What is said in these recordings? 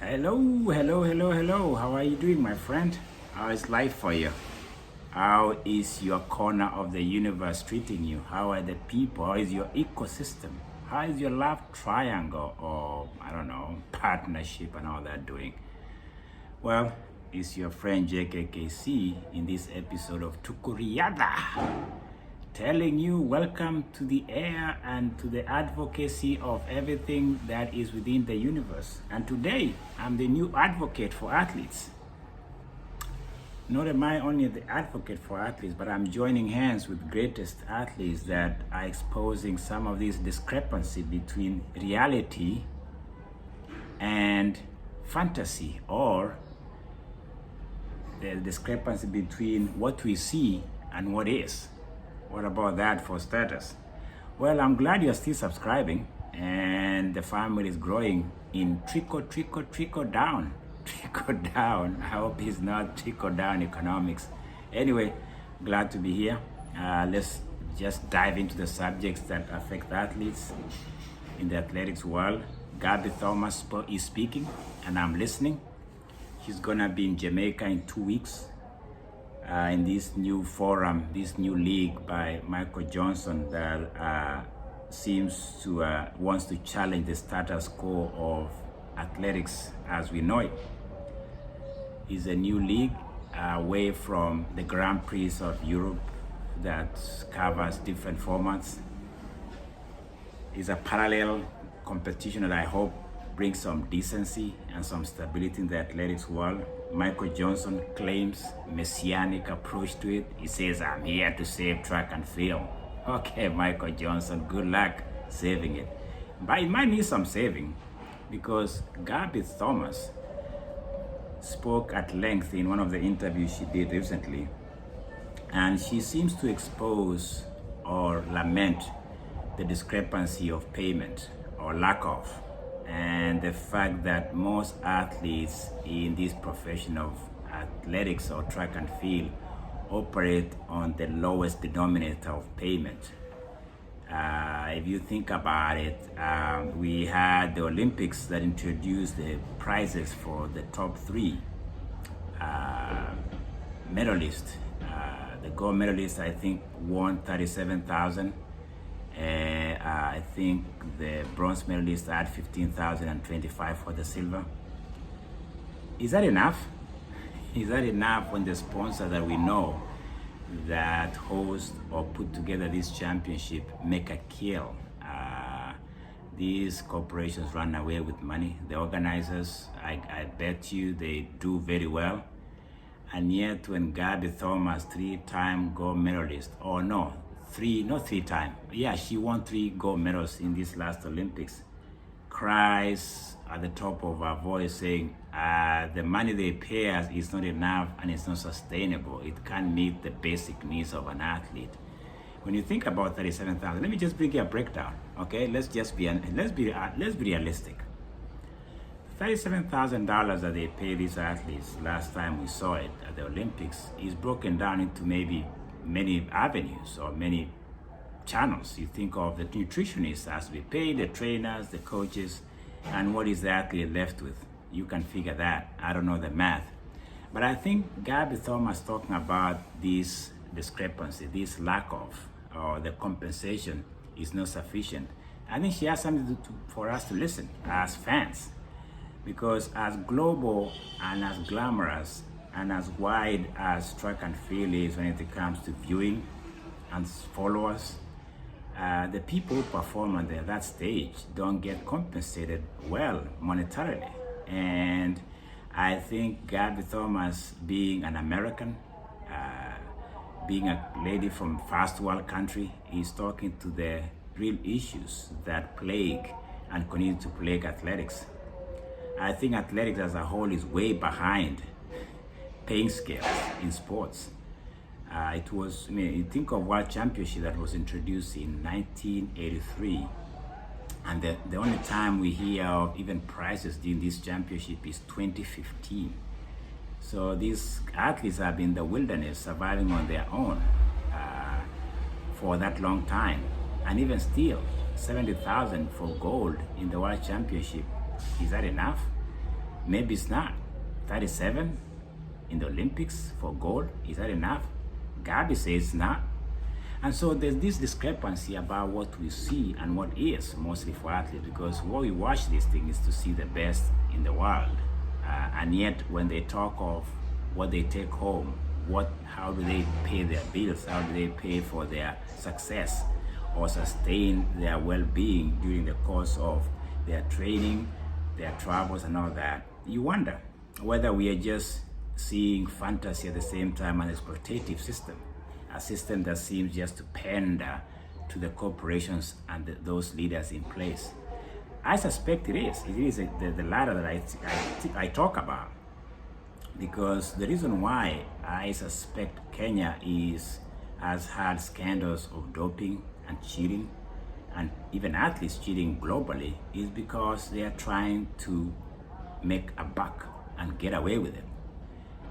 Hello, hello, hello, hello. How are you doing, my friend? How is life for you? How is your corner of the universe treating you? How are the people? How is your ecosystem? How is your love triangle or, I don't know, partnership and all that doing? Well, it's your friend JKKC in this episode of Tukuriada, telling you welcome to the air and to the advocacy of everything that is within the universe. And today, I'm the new advocate for athletes. Not am I only the advocate for athletes, but I'm joining hands with greatest athletes that are exposing some of these discrepancies between reality and fantasy, or the discrepancy between what we see and what is. What about that for starters? Well, I'm glad you're still subscribing and the family is growing in trickle down. Trickle down. I hope it's not trickle down economics. Anyway, glad to be here. Let's just dive into the subjects that affect athletes in the athletics world. Gabby Thomas is speaking and I'm listening. She's gonna be in Jamaica in 2 weeks. In this new forum, this new league by Michael Johnson that seems to wants to challenge the status quo of athletics as we know it. It's a new league away from the Grand Prix of Europe that covers different formats. It's a parallel competition that I hope brings some decency and some stability in the athletics world. Michael Johnson claims messianic approach to it. He says, I'm here to save track and field. Okay, Michael Johnson, good luck saving it. But it might need some saving because Gabby Thomas spoke at length in one of the interviews she did recently, and she seems to expose or lament the discrepancy of payment or lack of, and the fact that most athletes in this profession of athletics or track and field operate on the lowest denominator of payment. If you think about it, we had the Olympics that introduced the prizes for the top three medalists. The gold medalist, I think, won 37,000. I think the bronze medalist had 15,000 and 25 for the silver. Is that enough? Is that enough when the sponsor that we know that host or put together this championship make a kill? These corporations run away with money. The organizers, I bet you they do very well. And yet when Gabby Thomas, 3-time gold medalist, or no, not three time. Yeah, she won 3 gold medals in this last Olympics. Cries at the top of her voice saying, the money they pay us is not enough and it's not sustainable. It can't meet the basic needs of an athlete. When you think about 37,000, let me just bring you a breakdown. Okay, let's be realistic. $37,000 that they pay these athletes last time we saw it at the Olympics is broken down into maybe many avenues or many channels. You think of the nutritionists as we pay, the trainers, the coaches, and what is the athlete left with? You can figure that. I don't know the math. But I think Gabby Thomas talking about this discrepancy, this lack of, or the compensation is not sufficient. I think she has something for us to listen as fans. Because as global and as glamorous and as wide as track and field is when it comes to viewing and followers, the people who perform on that stage don't get compensated well monetarily. And I think Gabby Thomas, being an American, being a lady from first world country, is talking to the real issues that plague and continue to plague athletics. I think athletics as a whole is way behind paying scales in sports. You think of World Championship that was introduced in 1983, and the only time we hear of even prices during this championship is 2015. So these athletes have been in the wilderness surviving on their own for that long time, and even still, 70,000 for gold in the World Championship. Is that enough? Maybe it's not. 37 in the Olympics for gold, is that enough? Gabby says it's not. And so there's this discrepancy about what we see and what is, mostly for athletes, because what we watch this thing is to see the best in the world. And yet when they talk of what they take home, how do they pay their bills? How do they pay for their success or sustain their well-being during the course of their training, their travels and all that? You wonder whether we are just seeing fantasy at the same time an exploitative system, a system that seems just to pander to the corporations and those leaders in place. I suspect it is. It is the latter that I talk about, because the reason why I suspect Kenya has had scandals of doping and cheating, and even athletes cheating globally, is because they are trying to make a buck and get away with it,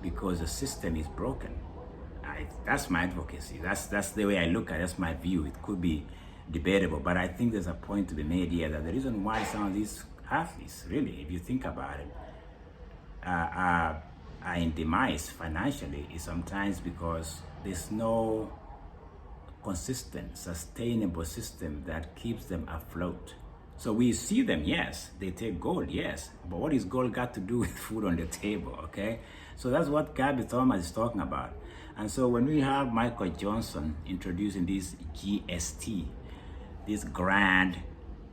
because the system is broken. That's my advocacy. That's the way I look at it. That's my view. It could be debatable, but I think there's a point to be made here that the reason why some of these athletes, really, if you think about it, are in demise financially, is sometimes because there's no consistent, sustainable system that keeps them afloat. So we see them, yes, they take gold, yes, but what is gold got to do with food on the table, okay? So that's what Gabby Thomas is talking about. And so when we have Michael Johnson introducing this GST, this grand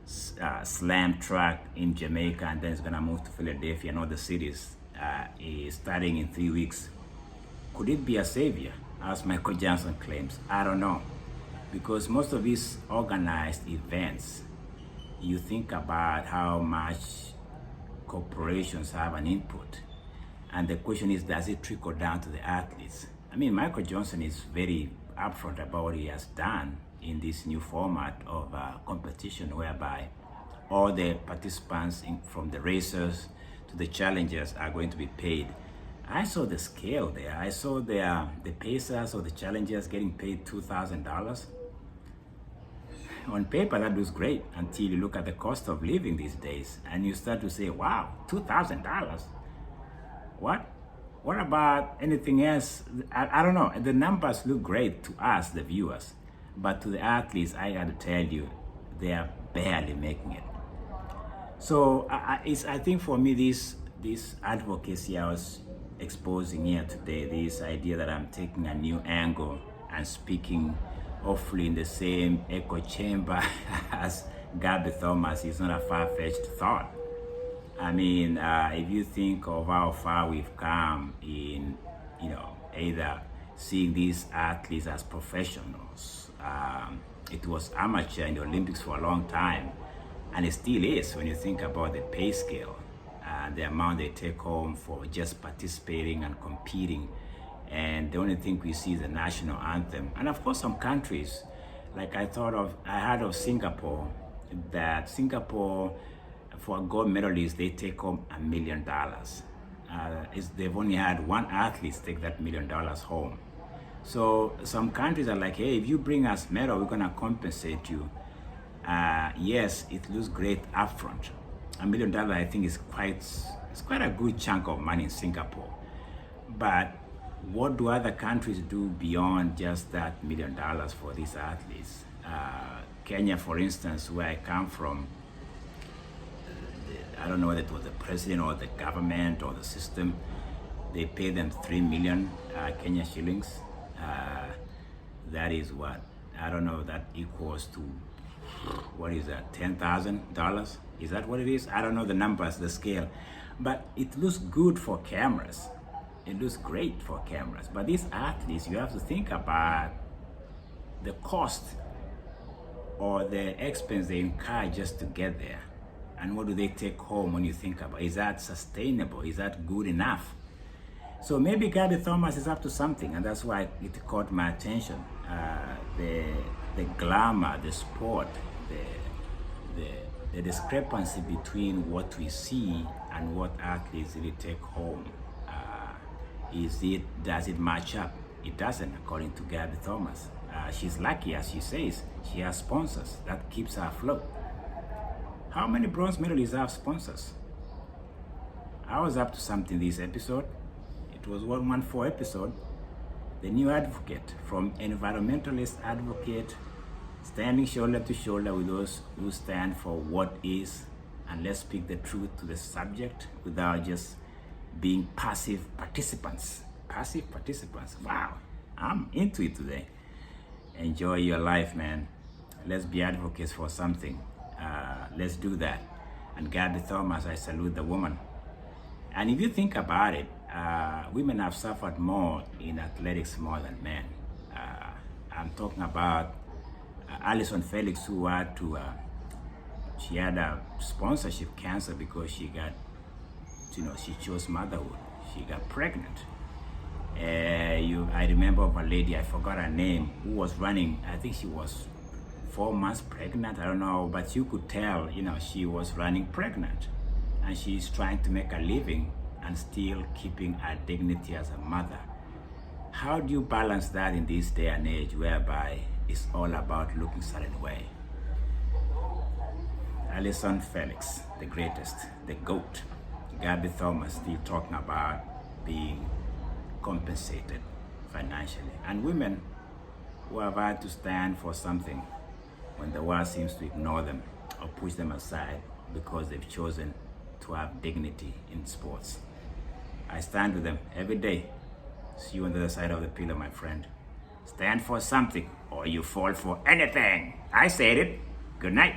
slam track in Jamaica, and then it's gonna move to Philadelphia and other cities, is starting in 3 weeks. Could it be a savior, as Michael Johnson claims? I don't know, because most of these organized events, you think about how much corporations have an input, and the question is, does it trickle down to the athletes? I mean, Michael Johnson is very upfront about what he has done in this new format of competition, whereby all the participants from the racers to the challengers are going to be paid. I saw the scale there. I saw the pacers or the challengers getting paid $2,000. On paper, that looks great until you look at the cost of living these days and you start to say, wow, $2,000. What? What about anything else? I don't know. The numbers look great to us, the viewers, but to the athletes, I got to tell you, they are barely making it. So I think for me, this advocacy I was exposing here today, this idea that I'm taking a new angle and speaking hopefully in the same echo chamber as Gabby Thomas, is not a far-fetched thought. I mean, if you think of how far we've come in, either seeing these athletes as professionals, it was amateur in the Olympics for a long time, and it still is when you think about the pay scale and the amount they take home for just participating and competing. And the only thing we see is the national anthem. And of course, some countries, like I heard of Singapore, that Singapore, for a gold medalist, they take home $1 million. They've only had one athlete take that $1 million home. So some countries are like, hey, if you bring us medal, we're gonna compensate you. Yes, it looks great upfront. $1 million, I think, is quite a good chunk of money in Singapore. But what do other countries do beyond just that $1 million for these athletes? Kenya, for instance, where I come from, I don't know whether it was the president or the government or the system, they pay them 3 million Kenya shillings. That is what? I don't know, that equals to, what is that, $10,000? Is that what it is? I don't know the numbers, the scale. But it looks good for cameras. It looks great for cameras. But these athletes, you have to think about the cost or the expense they incur just to get there. And what do they take home when you think about it? Is that sustainable? Is that good enough? So maybe Gabby Thomas is up to something, and that's why it caught my attention. The glamour, the sport, the discrepancy between what we see and what athletes really take home. Does it match up? It doesn't, according to Gabby Thomas. She's lucky, as she says. She has sponsors that keeps her afloat. How many bronze medalists have sponsors? I was up to something this episode. It was 114 episode. The new advocate, from environmentalist advocate, standing shoulder to shoulder with those who stand for what is, and let's speak the truth to the subject without just being passive participants. Passive participants. Wow, I'm into it today. Enjoy your life, man. Let's be advocates for something. Let's do that. And Gabby Thomas, I salute the woman. And if you think about it, women have suffered more in athletics more than men. I'm talking about Allyson Felix, who had to, she had a sponsorship cancer because she got, she chose motherhood. She got pregnant. I remember of a lady, I forgot her name, who was running, I think she was 4 months pregnant, I don't know, but you could tell, she was running pregnant. And she's trying to make a living and still keeping her dignity as a mother. How do you balance that in this day and age whereby it's all about looking certain way? Allyson Felix, the greatest, the GOAT. Gabby Thomas still talking about being compensated financially. And women who have had to stand for something when the world seems to ignore them or push them aside because they've chosen to have dignity in sports. I stand with them every day. See you on the other side of the pillar, my friend. Stand for something or you fall for anything. I said it. Good night.